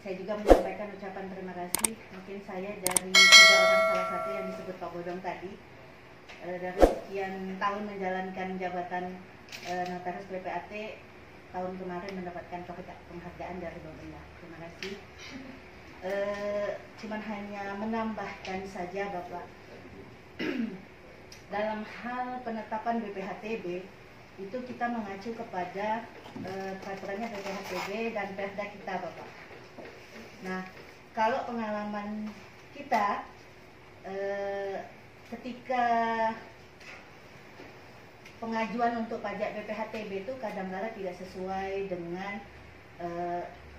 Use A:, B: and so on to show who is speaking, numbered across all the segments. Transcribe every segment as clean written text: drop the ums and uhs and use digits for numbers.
A: saya juga menyampaikan ucapan terima kasih. Mungkin saya dari 3 orang salah satu yang disebut Pak Bodong tadi, dari sekian tahun menjalankan jabatan notaris PPAT, tahun kemarin mendapatkan penghargaan dari pemerintah. Terima kasih. Cuman hanya menambahkan saja Bapak, dalam hal penetapan BPHTB itu kita mengacu kepada peraturannya BPHTB dan Perda kita Bapak. Nah, kalau pengalaman kita ketika pengajuan untuk pajak BPHTB itu kadang-kala tidak sesuai dengan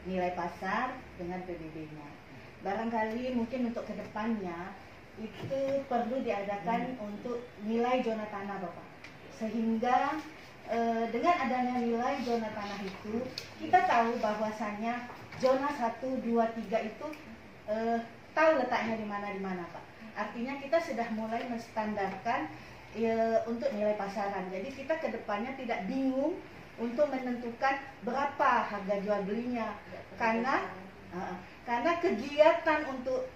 A: nilai pasar dengan PBB-nya. Barangkali mungkin untuk kedepannya itu perlu diadakan untuk nilai zona tanah Bapak, sehingga dengan adanya nilai zona tanah itu kita tahu bahwasannya zona 1, 2, 3 itu tahu letaknya di mana Pak. Artinya kita sudah mulai menstandarkan untuk nilai pasaran. Jadi kita kedepannya tidak bingung untuk menentukan berapa harga jual belinya, karena kegiatan untuk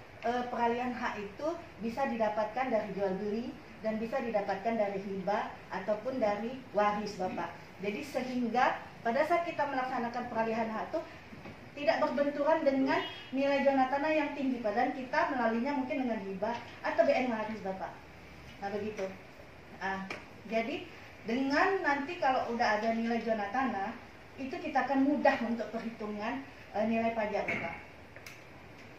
A: peralihan hak itu bisa didapatkan dari jual beli dan bisa didapatkan dari hibah ataupun dari waris Bapak. Jadi sehingga pada saat kita melaksanakan peralihan hak itu tidak berbenturan dengan nilai zona tanah yang tinggi, padahal kita melaluinya mungkin dengan hibah atau BN waris Bapak. Nah begitu. Jadi dengan nanti kalau udah ada nilai zona tanah, itu kita akan mudah untuk perhitungan nilai pajak Bapak.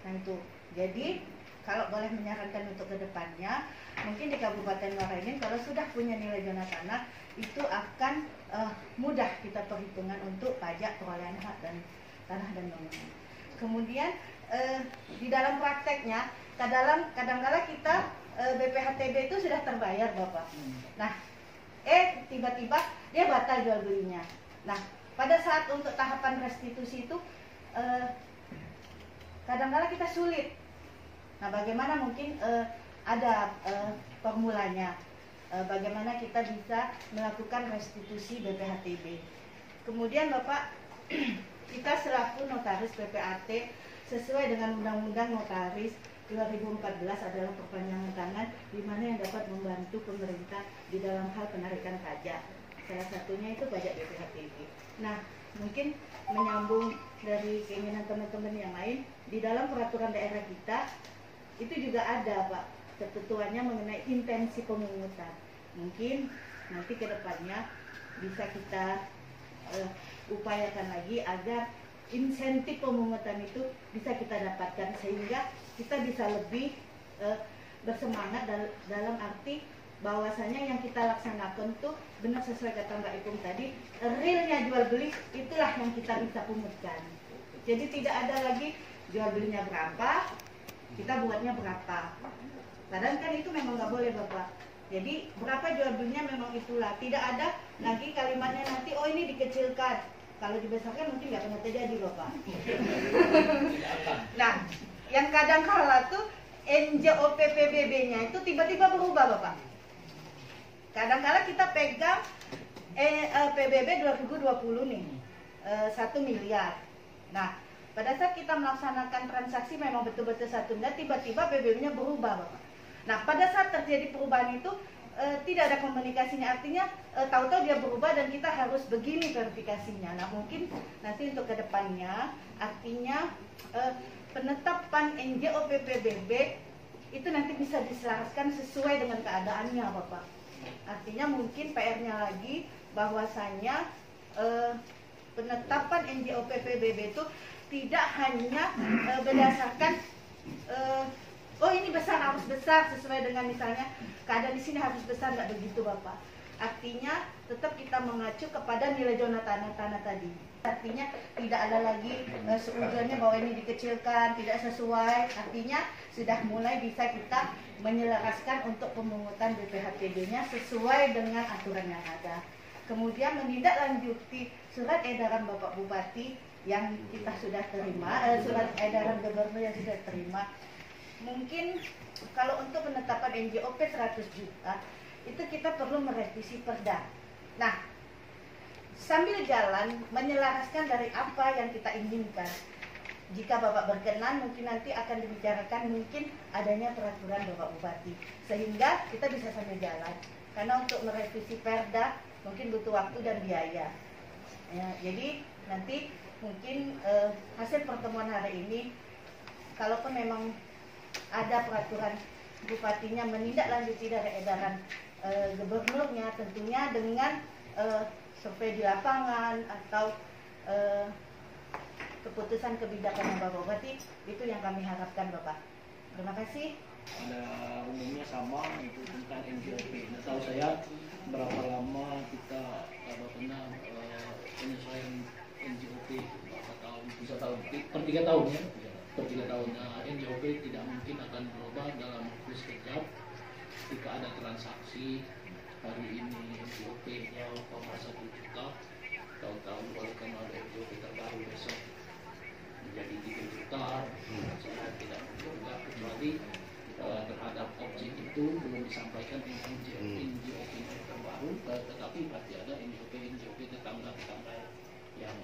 A: Nah itu. Jadi kalau boleh menyarankan untuk kedepannya, mungkin di Kabupaten Muara Enim kalau sudah punya nilai zona tanah, itu akan mudah kita perhitungan untuk pajak peralihan hak dan tanah dan bangunan. Kemudian di dalam prakteknya, kadang-kala kita BPHTB itu sudah terbayar Bapak. Nah, tiba-tiba dia batal jual belinya. Nah, pada saat untuk tahapan restitusi itu kadang-kala kita sulit. Nah, bagaimana mungkin ada formulanya, bagaimana kita bisa melakukan restitusi BPHTB. Kemudian Bapak, kita selaku notaris PPAT sesuai dengan Undang-Undang Notaris 2014 adalah perpanjangan tangan di mana yang dapat membantu pemerintah di dalam hal penarikan pajak. Salah satunya itu pajak BPHTB. Nah, mungkin menyambung dari keinginan teman-teman yang lain, di dalam peraturan daerah kita itu juga ada Pak ketentuannya mengenai intensi pemungutan. Mungkin nanti ke depannya bisa kita upayakan lagi agar insentif pemungutan itu bisa kita dapatkan, sehingga kita bisa lebih bersemangat dalam arti bahwasanya yang kita laksanakan tuh benar sesuai kata Mbak Ipung tadi, realnya jual beli itulah yang kita bisa pungutan. Jadi tidak ada lagi jual belinya berapa, kita buatnya berapa. Padahal kan itu memang nggak boleh Bapak. Jadi berapa jual belinya memang itulah. Tidak ada lagi kalimatnya nanti, oh ini dikecilkan. Kalau dibesarkan mungkin nggak pernah terjadi Bapak. Nah, yang kadang kala tuh NJOP PBB-nya itu tiba-tiba berubah Bapak. Kadang-kala kita pegang PBB 2020 nih, 1 miliar. Nah, pada saat kita melaksanakan transaksi memang betul-betul 1 miliar, tiba-tiba PBB-nya berubah Bapak. Nah, pada saat terjadi perubahan itu tidak ada komunikasinya, artinya tahu-tahu dia berubah dan kita harus begini verifikasinya. Nah, mungkin nanti untuk kedepannya, artinya penetapan NJOP PBB itu nanti bisa diselaraskan sesuai dengan keadaannya Bapak. Artinya mungkin PR-nya lagi bahwasanya penetapan NJOP PBB itu tidak hanya berdasarkan oh ini besar harus besar sesuai dengan misalnya keadaan di sini harus besar, nggak begitu Bapak. Artinya tetap kita mengacu kepada nilai zona tanah tadi. Artinya tidak ada lagi seujuannya bahwa ini dikecilkan, tidak sesuai. Artinya sudah mulai bisa kita menyelaraskan untuk pemungutan BPHTB-nya sesuai dengan aturan yang ada. Kemudian menindaklanjuti surat edaran Bapak Bupati yang kita sudah terima, surat edaran gubernur yang sudah terima. Mungkin kalau untuk penetapan NJOP 100 juta itu kita perlu merevisi perda. Nah, sambil jalan menyelaraskan dari apa yang kita inginkan. jika Bapak berkenan mungkin nanti akan dibicarakan mungkin adanya peraturan Bapak Bupati sehingga kita bisa sambil jalan, karena untuk merevisi Perda mungkin butuh waktu dan biaya ya. Jadi nanti mungkin hasil pertemuan hari ini, kalaupun memang ada peraturan bupatinya menindaklanjuti dari edaran gubernurnya, tentunya dengan survei di lapangan atau keputusan kebijakan Bapak Bupati, itu yang kami harapkan Bapak. Terima kasih.
B: Pada umumnya sama, itu tentang NJOP. Nah, tahu saya berapa lama kita pernah penyesuaian NJOP, berapa tahun, bisa tahun, per 3 tahun ya, per 3 tahun. Nah, NJOP tidak mungkin akan berubah dalam waktu sekejap. Jika ada transaksi hari ini NJOP-nya 1 juta, tahun-tahun kalau karena ada NJOP terbaru besok menjadi 3 juta, saya tidak berubah kecuali terhadap objek itu belum disampaikan NJOP terbaru, tetapi pasti ada NJOP tetangga-tetangga yang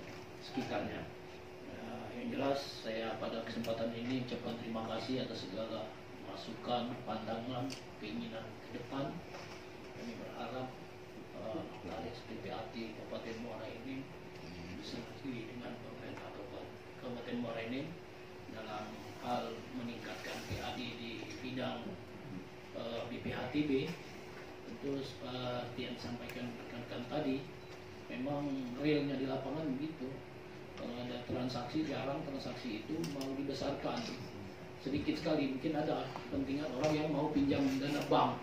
B: sekitarnya. Yang jelas saya pada kesempatan ini ucapkan terima kasih atas segala masukan, pandangan, keinginan ke depan. Kami berharap dari SPPAT Kabupaten Muara Enim bisa berdiri dengan pemerintah Kabupaten Muara Enim dalam hal meningkatkan PAD di bidang BPHTB. Tentu seperti yang disampaikan rekan-rekan tadi, memang realnya di lapangan begitu. Kalau ada transaksi, jarang transaksi itu mau dibesarkan. Sedikit sekali, mungkin ada kepentingan orang yang mau pinjam dana bank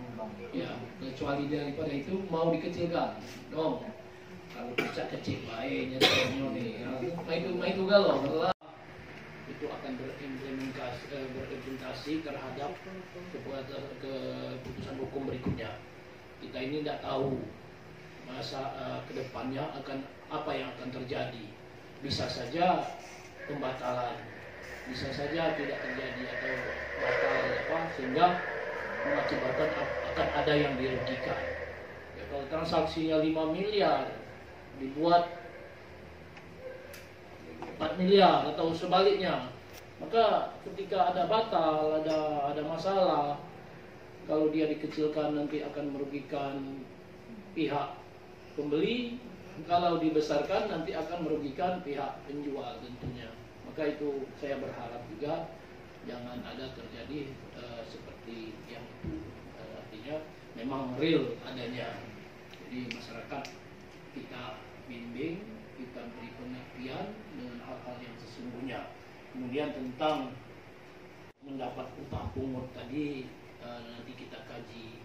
B: ya, kecuali daripada itu mau dikecilkan dong. Kalau bisa kecil baiknya itu galau itu akan berimplementasi terhadap keputusan hukum berikutnya. Kita ini tidak tahu masa kedepannya akan apa yang akan terjadi. Bisa saja pembatalan, bisa saja tidak terjadi atau batal sehingga mengakibatkan akan ada yang dirugikan. Ya, kalau transaksinya 5 miliar dibuat 4 miliar atau sebaliknya, maka ketika ada batal, ada masalah, kalau dia dikecilkan nanti akan merugikan pihak pembeli, kalau dibesarkan nanti akan merugikan pihak penjual tentunya. Maka itu saya berharap juga jangan ada terjadi seperti yang itu. Artinya memang real adanya. Jadi masyarakat kita bimbing, kita beri pengertian dengan hal-hal yang sesungguhnya. Kemudian tentang mendapat upah pungut tadi nanti kita kaji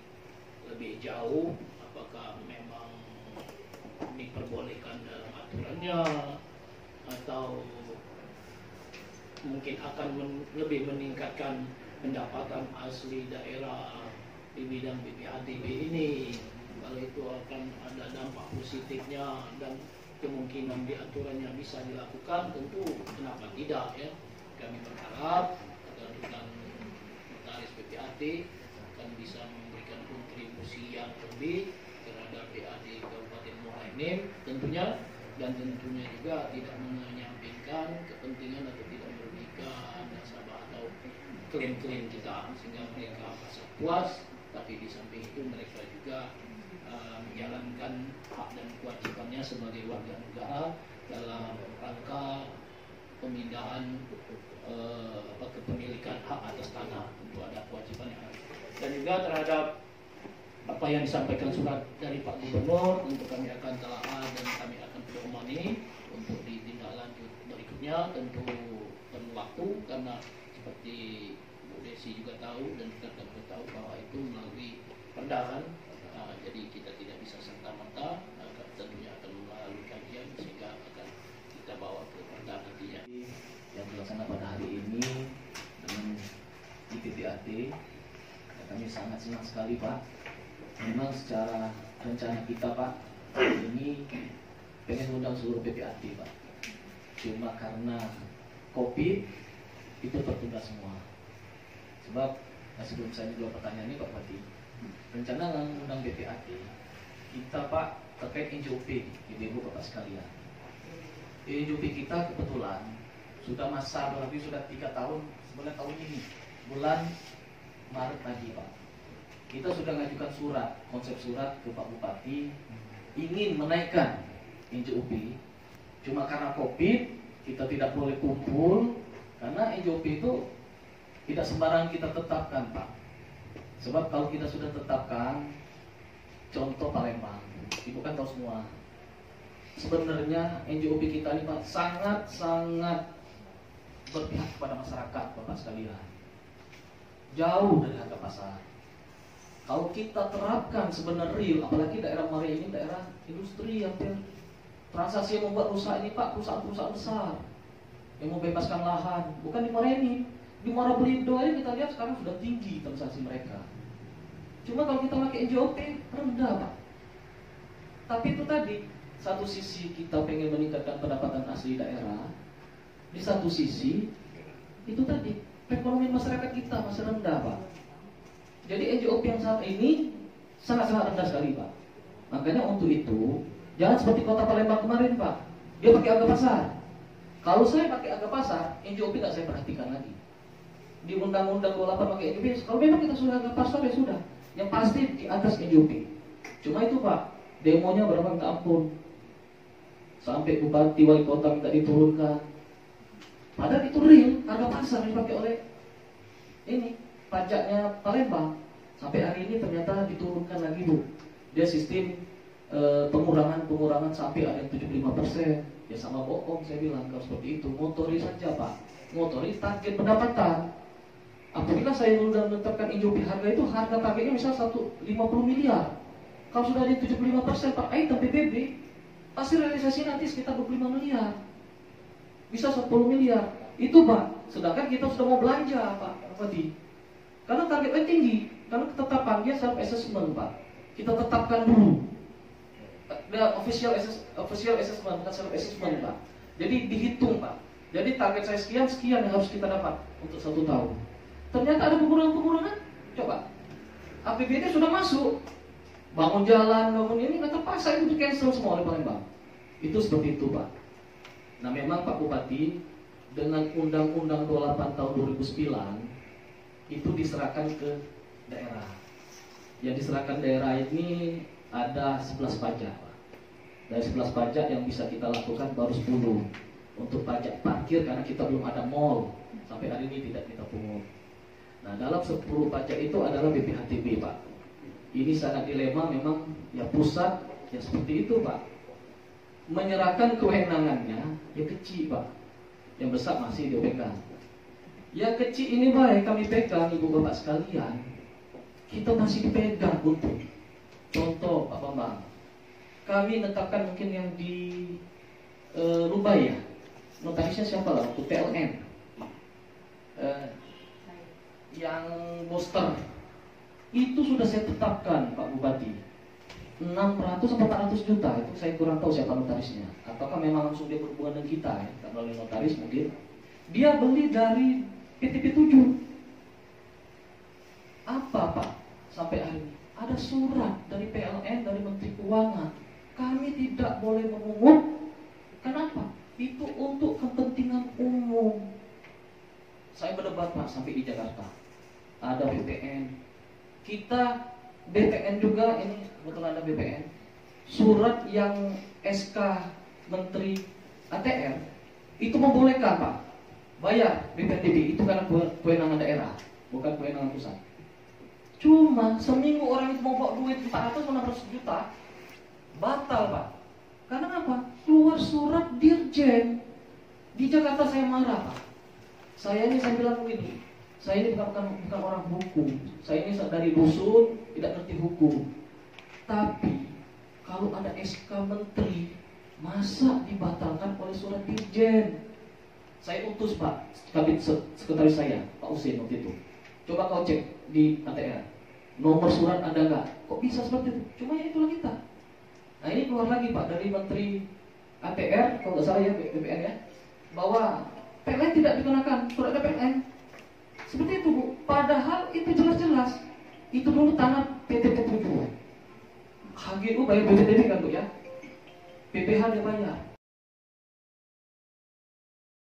B: lebih jauh, apakah memang diperbolehkan dalam aturannya atau mungkin akan lebih meningkatkan pendapatan asli daerah di bidang BPHTB ini. Kalau itu akan ada dampak positifnya dan kemungkinan di aturannya bisa dilakukan, tentu kenapa tidak ya. Kami berharap rekan-rekan notaris BPHT akan bisa memberikan kontribusi yang lebih terhadap PAD Kabupaten Muara Enim tentunya, dan tentunya juga tidak menyampaikan kepentingan atau tidak merugikan nasabah atau klaim-klaim kita sehingga mereka merasa puas, tapi di samping itu mereka juga menjalankan hak dan kewajibannya sebagai warga negara dalam rangka pemindahan kepemilikan hak atas tanah. Tentu ada kewajiban yang ada. Dan juga terhadap apa yang disampaikan surat dari Pak Gubernur, tentu kami akan telaah dan kami akan pedomani untuk ditindaklanjut berikutnya. Tentu perlu waktu karena seperti Bu Desi juga tahu dan kita juga tahu bahwa itu melalui perda kan. Jadi kita tidak bisa serta-merta, tentunya akan melalui kajian sehingga akan kita bawa ke perda nantinya.
C: Yang dilaksanakan pada hari ini dengan IPPAT, kami sangat senang sekali Pak. Memang secara rencana kita Pak, ini pengen undang seluruh PPAT Pak. Cuma karena COVID itu tertunda semua. Sebab sebelum saya menjawab pertanyaan ini Pak Bupati, rencana undang PPAT kita Pak terkait NJOP, Ibu Bapak sekalian. NJOP kita kebetulan sudah masa berarti sudah 3 tahun, sebenarnya tahun ini bulan Maret lagi Pak, kita sudah mengajukan surat, konsep surat ke Pak Bupati ingin menaikkan NJOP. Cuma karena COVID kita tidak boleh kumpul, karena NJOP itu tidak sembarang kita tetapkan Pak. Sebab kalau kita sudah tetapkan, contoh Palembang, Ibu kan tahu semua, sebenarnya NJOP kita ini Pak sangat-sangat berpihak kepada masyarakat Bapak sekalian, jauh dari harga pasar. Kalau kita terapkan sebenarnya real, apalagi daerah Maria ini daerah industri, hampir transaksi yang membuat rusak ini Pak perusahaan-perusahaan besar yang membebaskan lahan, bukan di Maria ini, di Muara Belido aja kita lihat sekarang sudah tinggi transaksi mereka. Cuma kalau kita pakai NJOP rendah Pak. Tapi itu tadi, satu sisi kita pengen meningkatkan pendapatan asli daerah, di satu sisi itu tadi perekonomian masyarakat kita masih rendah Pak. Jadi NJOP yang saat ini sangat-sangat rendah sekali Pak. Makanya untuk itu jangan seperti kota Palembang kemarin Pak, dia pakai harga pasar. Kalau saya pakai harga pasar, NJOP tidak saya perhatikan lagi. Di Undang-Undang 28 pakai NJOP, kalau memang kita sudah harga pasar ya sudah, yang pasti di atas NJOP. Cuma itu Pak, demonya berapa minta ampun, sampai bupati wali kota minta diturunkan. Padahal itu real harga pasar yang dipakai oleh ini pajaknya Palembang. Sampai hari ini ternyata diturunkan lagi Bu. Dia sistem pengurangan sampai ada yang 75%. Ya sama bohong saya bilang kalau seperti itu. Motori saja Pak, motori target pendapatan. Apabila saya sudah menetapkan NJOP harga itu, harga targetnya misal 50 miliar. Kalau sudah ada 75% Pak item PBB, pasti realisasi nanti sekitar 25 miliar. Bisa 10 miliar. Itu Pak. Sedangkan kita sudah mau belanja Pak Bupati. Karena targetnya tinggi. Karena ketetapan dia self assessment Pak. Kita tetapkan dulu. Official assessment, bukan self assessment Pak. Jadi dihitung Pak. Jadi target saya sekian yang harus kita dapat untuk 1 tahun. Ternyata ada pengurangan. Coba APBD sudah masuk, bangun jalan, bangun ini, nggak terpaksa itu di cancel semua oleh Palembang. Itu seperti itu Pak. Nah memang Pak Bupati dengan Undang-Undang 28 tahun 2009 itu diserahkan ke daerah. Yang diserahkan daerah ini ada 11 pajak Pak. Dari 11 pajak yang bisa kita lakukan baru 10 untuk pajak parkir, karena kita belum ada mall sampai hari ini tidak kita pungut. Nah dalam 10 pajak itu adalah BPHTB Pak. Ini sangat dilema memang, ya pusat ya seperti itu Pak, menyerahkan kewenangannya ya kecil Pak, yang besar masih dia pegang. Yang kecil ini baik kami pegang Ibu Bapak sekalian, kita masih dipegang untuk contoh Pak Bambang. Kami menetapkan mungkin yang di Rubaya, notarisnya siapa lah untuk PLN, yang booster itu sudah saya tetapkan Pak Bupati 600-400 juta, itu saya kurang tahu siapa notarisnya, ataukah memang langsung dia berhubungan dengan kita ya, tak melalui notaris mungkin. Dia beli dari PTP7. Apa Pak? Sampai hari ini ada surat dari PLN, dari Menteri Keuangan, kami tidak boleh memungut. Kenapa? Itu untuk kepentingan umum. Saya berdebat Pak sampai di Jakarta. Ada BPN, kita BPN juga, ini kebetulan ada BPN, surat yang SK Menteri ATR itu membolehkan Pak bayar BPNTB, itu karena kewenangan daerah, bukan kewenangan pusat. Cuma seminggu orang itu mau bawa duit 400-600 juta, batal Pak. Karena apa? Keluar surat dirjen. Di Jakarta saya marah Pak. Saya bilang begini, saya ini bukan orang hukum. Saya ini dari dusun, tidak ngerti hukum. Tapi kalau ada SK Menteri, masa dibatalkan oleh surat dirjen? Saya utus Pak, kabit sekretaris saya, Pak Usin waktu itu. Coba kau cek di ATR, nomor surat ada nggak? Kok bisa seperti itu? Cuma ya itulah kita. Nah ini keluar lagi Pak dari Menteri ATR, kalau nggak salah ya BPN ya, bahwa PLN tidak dikenakan surat PLN. Seperti itu Bu. Padahal itu jelas-jelas itu dulu tanah PT7. HGU bayar BPTB kan Bu ya, PPH dia bayar.